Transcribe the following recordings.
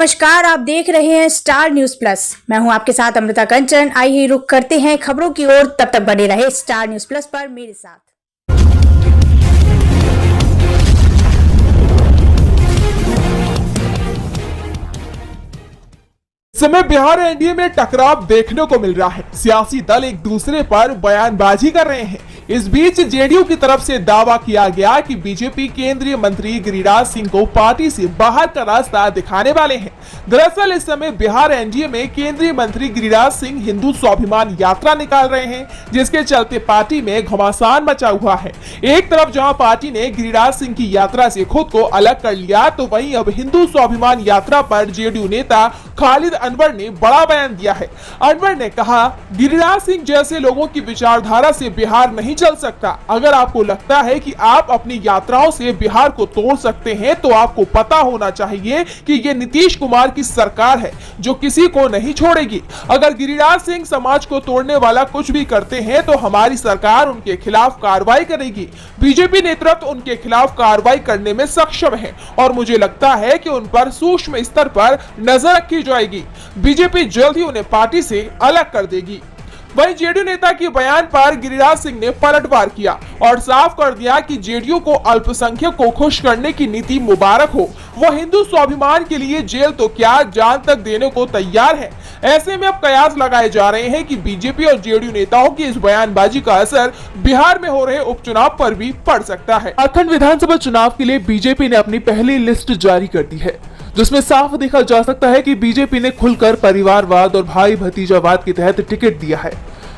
नमस्कार, आप देख रहे हैं स्टार न्यूज प्लस। मैं हूं आपके साथ अमृता कंचन। आइए रुक करते हैं खबरों की ओर। तब तक बने रहे स्टार न्यूज प्लस पर मेरे साथ। इस समय बिहार एनडीए में टकराव देखने को मिल रहा है। सियासी दल एक दूसरे पर बयानबाजी कर रहे हैं। इस बीच जेडीयू की तरफ से दावा किया गया कि बीजेपी केंद्रीय मंत्री गिरिराज सिंह को पार्टी से बाहर का रास्ता दिखाने वाले हैं। दरअसल इस समय बिहार एनडीए में केंद्रीय मंत्री गिरिराज सिंह हिंदू स्वाभिमान यात्रा निकाल रहे हैं, जिसके चलते पार्टी में घमासान मचा हुआ है। एक तरफ जहां पार्टी ने गिरिराज सिंह की यात्रा से खुद को अलग कर लिया, तो वहीं अब हिंदू स्वाभिमान यात्रा पर जेडीयू नेता खालिद अनवर ने बड़ा बयान दिया है। अनवर ने कहा, गिरिराज सिंह जैसे लोगों की विचारधारा से बिहार नहीं चल सकता। अगर आपको लगता है कि आप अपनी यात्राओं से बिहार को तोड़ सकते हैं, तो आपको पता होना चाहिए कि ये नीतीश कुमार की सरकार है जो किसी को नहीं छोड़ेगी। अगर गिरिराज सिंह समाज को तोड़ने वाला कुछ भी करते हैं, तो हमारी सरकार उनके खिलाफ कार्रवाई करेगी। बीजेपी नेतृत्व उनके खिलाफ कार्रवाई करने में सक्षम है और मुझे लगता है कि उन पर सूक्ष्म स्तर पर नजर रखी जाएगी। बीजेपी जल्द ही उन्हें पार्टी से अलग कर देगी। वहीं जेडीयू नेता के बयान पर गिरिराज सिंह ने पलटवार किया और साफ कर दिया कि जेडीयू को अल्पसंख्यक को खुश करने की नीति मुबारक हो। वो हिंदू स्वाभिमान के लिए जेल तो क्या, जान तक देने को तैयार है। ऐसे में अब कयास लगाए जा रहे हैं कि बीजेपी और जेडीयू नेताओं की इस बयानबाजी का असर बिहार में हो रहे उपचुनाव पर भी पड़ सकता है। झारखंड विधानसभा चुनाव के लिए बीजेपी ने अपनी पहली लिस्ट जारी कर दी है, जिसमें साफ देखा जा सकता है कि बीजेपी ने खुलकर परिवारवाद और भाई भतीजावाद के तहत टिकट दिया है।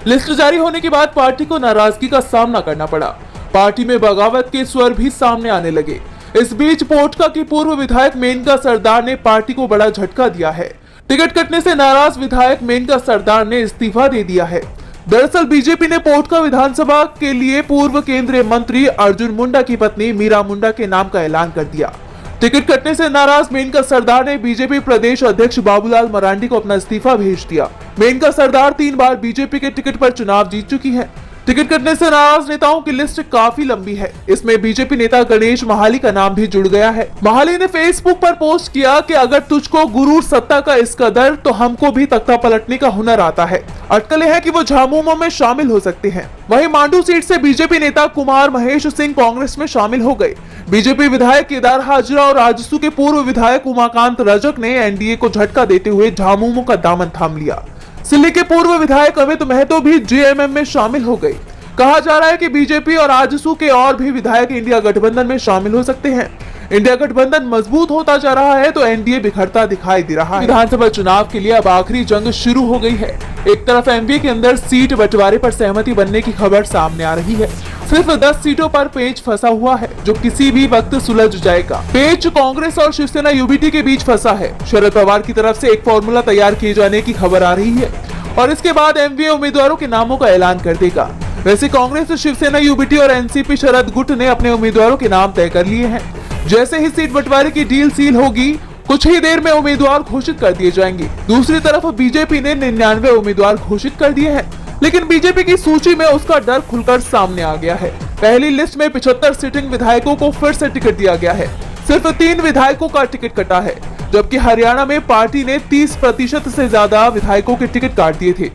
लिस्ट जारी होने के बाद पार्टी को नाराजगी का सामना करना पड़ा। पार्टी में बगावत के स्वर भी सामने आने लगे। इस बीच पोटका की पूर्व विधायक मेनका सरदार ने पार्टी को बड़ा झटका दिया है। टिकट कटने से नाराज विधायक मेनका सरदार ने इस्तीफा दे दिया है। दरअसल बीजेपी ने पोटका विधानसभा के लिए पूर्व केंद्रीय मंत्री अर्जुन मुंडा की पत्नी मीरा मुंडा के नाम का ऐलान कर दिया। टिकट कटने से नाराज मेनका सरदार ने बीजेपी प्रदेश अध्यक्ष बाबूलाल मरांडी को अपना इस्तीफा भेज दिया। मेनका सरदार 3 बार बीजेपी के टिकट पर चुनाव जीत चुकी हैं। टिकट कटने से नाराज नेताओं की लिस्ट काफी लंबी है। इसमें बीजेपी नेता गणेश महाली का नाम भी जुड़ गया है। महाली ने फेसबुक पर पोस्ट किया कि अगर तुझको गुरूर सत्ता का इस कदर, तो हमको भी तख्ता पलटने का हुनर आता है। अटकलें हैं कि वो झामुमो में शामिल हो सकते हैं। वहीं मांडू सीट से बीजेपी नेता कुमार महेश सिंह कांग्रेस में शामिल हो गए। बीजेपी विधायक केदार हाजरा और आजसू के पूर्व विधायक उमाकांत रजक ने एनडीए को झटका देते हुए झामुमो का दामन थाम लिया। सिल्ली के पूर्व विधायक अमित महतो भी जेएमएम में शामिल हो गए। कहा जा रहा है कि बीजेपी और आजसू के और भी विधायक इंडिया गठबंधन में शामिल हो सकते हैं। इंडिया गठबंधन मजबूत होता जा रहा है, तो एनडीए बिखरता दिखाई दे रहा है। विधानसभा चुनाव के लिए अब आखिरी जंग शुरू हो गई है। एक तरफ एमपी के अंदर सीट बंटवारे पर सहमति बनने की खबर सामने आ रही है। सिर्फ 10 सीटों पर पेच फंसा हुआ है, जो किसी भी वक्त सुलझ जाएगा। पेच कांग्रेस और शिवसेना यूबीटी के बीच फंसा है। शरद पवार की तरफ से एक फॉर्मूला तैयार किए जाने की खबर आ रही है और इसके बाद एमवीए उम्मीदवारों के नामों का ऐलान कर देगा। वैसे कांग्रेस, शिवसेना यूबीटी और एनसीपी शरद गुट ने अपने उम्मीदवारों के नाम तय कर लिए हैं। जैसे ही सीट बंटवारे की डील सील होगी, कुछ ही देर में उम्मीदवार घोषित कर दिए जाएंगे। दूसरी तरफ बीजेपी ने 99 उम्मीदवार घोषित कर दिए हैं, लेकिन बीजेपी की सूची में उसका डर खुलकर सामने आ गया है। पहली लिस्ट में 75 सिटिंग विधायकों को फिर से टिकट दिया गया है। सिर्फ 3 विधायकों का टिकट कटा है, जबकि हरियाणा में पार्टी ने 30% से ज्यादा विधायकों के टिकट काट दिए थे।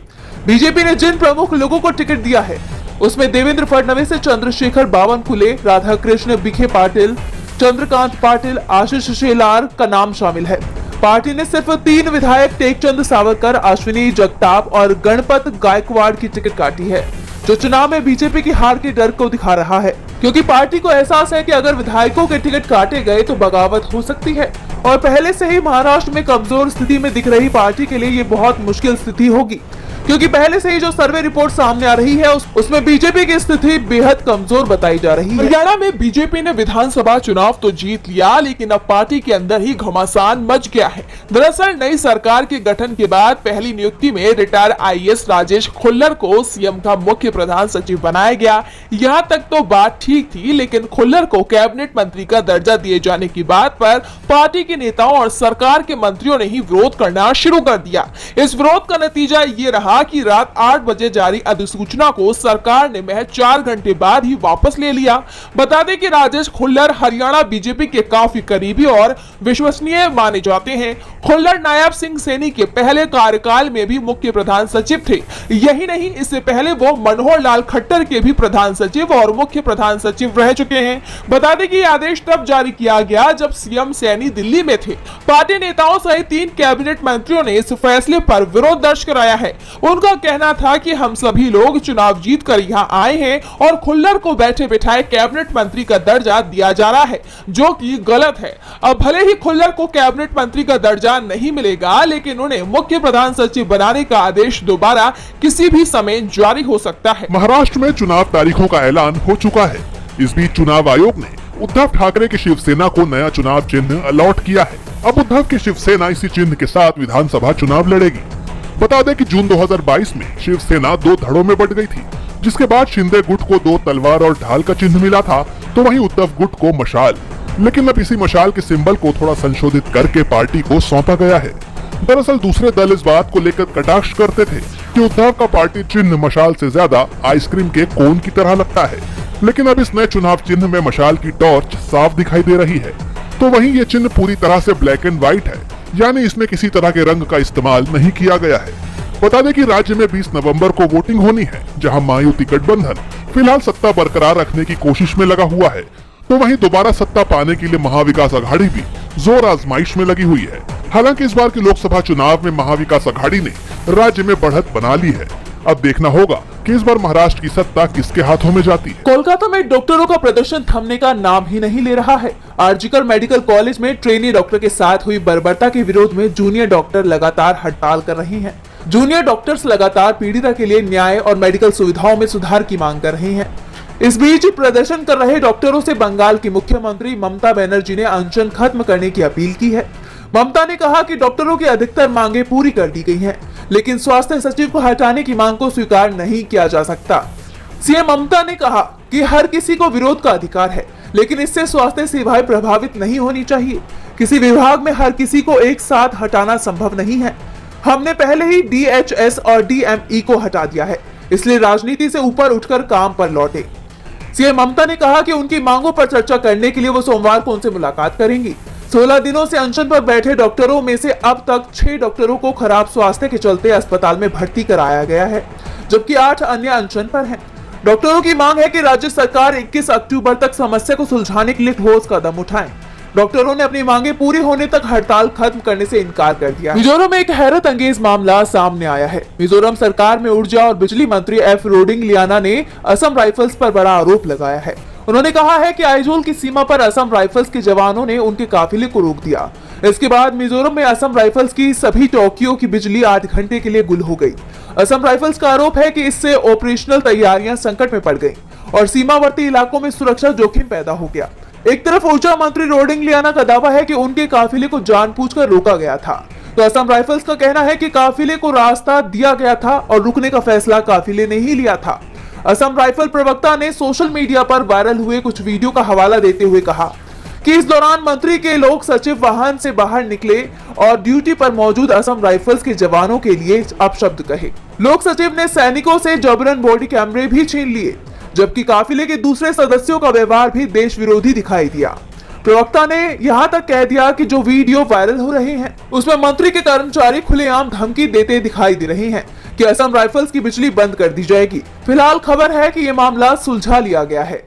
बीजेपी ने जिन प्रमुख लोगों को टिकट दिया है, उसमें देवेंद्र फडणवीस, चंद्रशेखर बावनकुले, राधा कृष्ण विखे पाटिल, चंद्रकांत पाटिल, आशीष शेलार का नाम शामिल है। पार्टी ने सिर्फ 3 विधायक टेकचंद सावरकर, अश्विनी जगताप और गणपत गायकवाड़ की टिकट काटी है, जो चुनाव में बीजेपी की हार के डर को दिखा रहा है। क्योंकि पार्टी को एहसास है कि अगर विधायकों के टिकट काटे गए तो बगावत हो सकती है और पहले से ही महाराष्ट्र में कमजोर स्थिति में दिख रही पार्टी के लिए ये बहुत मुश्किल स्थिति होगी, क्योंकि पहले से ही जो सर्वे रिपोर्ट सामने आ रही है उसमें बीजेपी की स्थिति बेहद कमजोर बताई जा रही है। हरियाणा में बीजेपी ने विधानसभा चुनाव तो जीत लिया, लेकिन अब पार्टी के अंदर ही घमासान मच गया है। दरअसल नई सरकार के गठन के बाद पहली नियुक्ति में रिटायर आईएएस राजेश खुल्लर को सीएम का मुख्य प्रधान सचिव बनाया गया। यहाँ तक तो बात ठीक थी, लेकिन खुल्लर को कैबिनेट मंत्री का दर्जा दिए जाने की बात पर पार्टी के नेताओं और सरकार के मंत्रियों ने ही विरोध करना शुरू कर दिया। इस विरोध का नतीजा ये रहा था कि रात 8 बजे जारी अधिसूचना को सरकार ने महज 4 घंटे बाद ही वापस ले लिया। बता दें कि राजेश खुल्लर हरियाणा बीजेपी के काफी करीबी और विश्वसनीय माने जाते हैं। खुल्लर नायब सिंह सैनी के पहले कार्यकाल में भी मुख्य प्रधान सचिव थे। यही नहीं, इससे पहले वो मनोहर लाल खट्टर के भी प्रधान सचिव और मुख्य प्रधान सचिव रह चुके हैं। बता दें कि यह आदेश तब जारी किया गया जब सीएम सैनी दिल्ली में थे। पार्टी नेताओं सहित 3 कैबिनेट मंत्रियों ने इस फैसले पर विरोध दर्ज कराया है। उनका कहना था कि हम सभी लोग चुनाव जीत कर यहाँ आए हैं और खुल्लर को बैठे बिठाए कैबिनेट मंत्री का दर्जा दिया जा रहा है, जो कि गलत है। अब भले ही खुल्लर को कैबिनेट मंत्री का दर्जा नहीं मिलेगा, लेकिन उन्हें मुख्य प्रधान सचिव बनाने का आदेश दोबारा किसी भी समय जारी हो सकता है। महाराष्ट्र में चुनाव तारीखों का ऐलान हो चुका है। इस बीच चुनाव आयोग ने उद्धव ठाकरे की शिवसेना को नया चुनाव चिन्ह अलॉट किया है। अब उद्धव की शिवसेना इसी चिन्ह के साथ विधानसभा चुनाव लड़ेगी। बता दें कि जून 2022 में शिवसेना 2 धड़ों में बंट गई थी, जिसके बाद शिंदे गुट को 2 तलवार और ढाल का चिन्ह मिला था, तो वहीं उद्धव गुट को मशाल। लेकिन अब इसी मशाल के सिंबल को थोड़ा संशोधित करके पार्टी को सौंपा गया है। दरअसल दूसरे दल इस बात को लेकर कटाक्ष करते थे कि उद्धव का पार्टी चिन्ह मशाल से ज्यादा आइसक्रीम के कोन की तरह लगता है, लेकिन अब इस नए चुनाव चिन्ह में मशाल की टॉर्च साफ दिखाई दे रही है। तो वहीं ये चिन्ह पूरी तरह से ब्लैक एंड व्हाइट है, यानी इसमें किसी तरह के रंग का इस्तेमाल नहीं किया गया है। बता दें कि राज्य में 20 नवंबर को वोटिंग होनी है, जहां महायुति गठबंधन फिलहाल सत्ता बरकरार रखने की कोशिश में लगा हुआ है, तो वहीं दोबारा सत्ता पाने के लिए महाविकास अघाड़ी भी जोर आजमाइश में लगी हुई है। हालांकि इस बार के लोकसभा चुनाव में महाविकास अघाड़ी ने राज्य में बढ़त बना ली है। अब देखना होगा कि इस बार महाराष्ट्र की सत्ता किसके हाथों में जाती है। कोलकाता में डॉक्टरों का प्रदर्शन थमने का नाम ही नहीं ले रहा है। आरजीकर मेडिकल कॉलेज में ट्रेनी डॉक्टर के साथ हुई बर्बरता के विरोध में जूनियर डॉक्टर लगातार हड़ताल कर रहे हैं। जूनियर डॉक्टर्स लगातार पीड़िता के लिए न्याय और मेडिकल सुविधाओं में सुधार की मांग कर रहे हैं। इस बीच प्रदर्शन कर रहे डॉक्टरों से बंगाल की मुख्यमंत्री ममता बनर्जी ने अनशन खत्म करने की अपील की है। ममता ने कहा कि डॉक्टरों की अधिकतर मांगे पूरी कर दी गई हैं, लेकिन स्वास्थ्य सचिव को हटाने की मांग को स्वीकार नहीं किया जा सकता। सीएम ममता ने कहा कि हर किसी को विरोध का अधिकार है, लेकिन इससे स्वास्थ्य सेवाएं प्रभावित नहीं होनी चाहिए। किसी विभाग में हर किसी को एक साथ हटाना संभव नहीं है। हमने पहले ही DHS और DME को हटा दिया है, इसलिए राजनीति से ऊपर उठकर काम पर लौटे। सीएम ममता ने कहा कि उनकी मांगों पर चर्चा करने के लिए वो सोमवार को उनसे मुलाकात करेंगी। 16 दिनों से अनशन पर बैठे डॉक्टरों में से अब तक 6 डॉक्टरों को खराब स्वास्थ्य के चलते अस्पताल में भर्ती कराया गया है, जबकि 8 अन्य अनशन पर हैं। डॉक्टरों की मांग है कि राज्य सरकार 21 अक्टूबर तक समस्या को सुलझाने के लिए ठोस कदम उठाए। डॉक्टरों ने अपनी मांगे पूरी होने तक हड़ताल खत्म करने से इनकार कर दिया। मिजोरम में एक हैरत अंगेज मामला सामने आया है। मिजोरम सरकार में ऊर्जा और बिजली मंत्री एफ रोडिंगलियाना ने असम राइफल्स पर बड़ा आरोप लगाया है। उन्होंने कहा है कि आइजोल की सीमा पर असम राइफल्स के जवानों ने उनके काफिले को रोक दिया। इसके बाद मिजोरम में असम राइफल्स की सभी चौकियों की बिजली 8 घंटे के लिए गुल हो गई। असम राइफल्स का आरोप है कि इससे ऑपरेशनल तैयारियां संकट में पड़ गई और सीमावर्ती इलाकों में सुरक्षा जोखिम पैदा हो गया। एक तरफ ऊर्जा मंत्री रोडिंगलियाना का दावा है कि उनके काफिले को जानबूझकर रोका गया था, तो असम राइफल्स का कहना है कि काफिले को रास्ता दिया गया था और रुकने का फैसला काफिले ने ही लिया था। असम राइफल प्रवक्ता ने सोशल मीडिया पर वायरल हुए कुछ वीडियो का हवाला देते हुए कहा कि इस दौरान मंत्री के लोक सचिव वाहन से बाहर निकले और ड्यूटी पर मौजूद असम राइफल्स के जवानों के लिए अपशब्द कहे। लोक सचिव ने सैनिकों से जबरन बॉडी कैमरे भी छीन लिए, जबकि काफिले के दूसरे सदस्यों का व्यवहार भी देश विरोधी दिखाई दिया। प्रवक्ता ने यहां तक कह दिया कि जो वीडियो वायरल हो रहे हैं उसमें मंत्री के कर्मचारी खुलेआम धमकी देते दिखाई दे रहे हैं कि असम राइफल्स की बिजली बंद कर दी जाएगी। फिलहाल खबर है कि यह मामला सुलझा लिया गया है।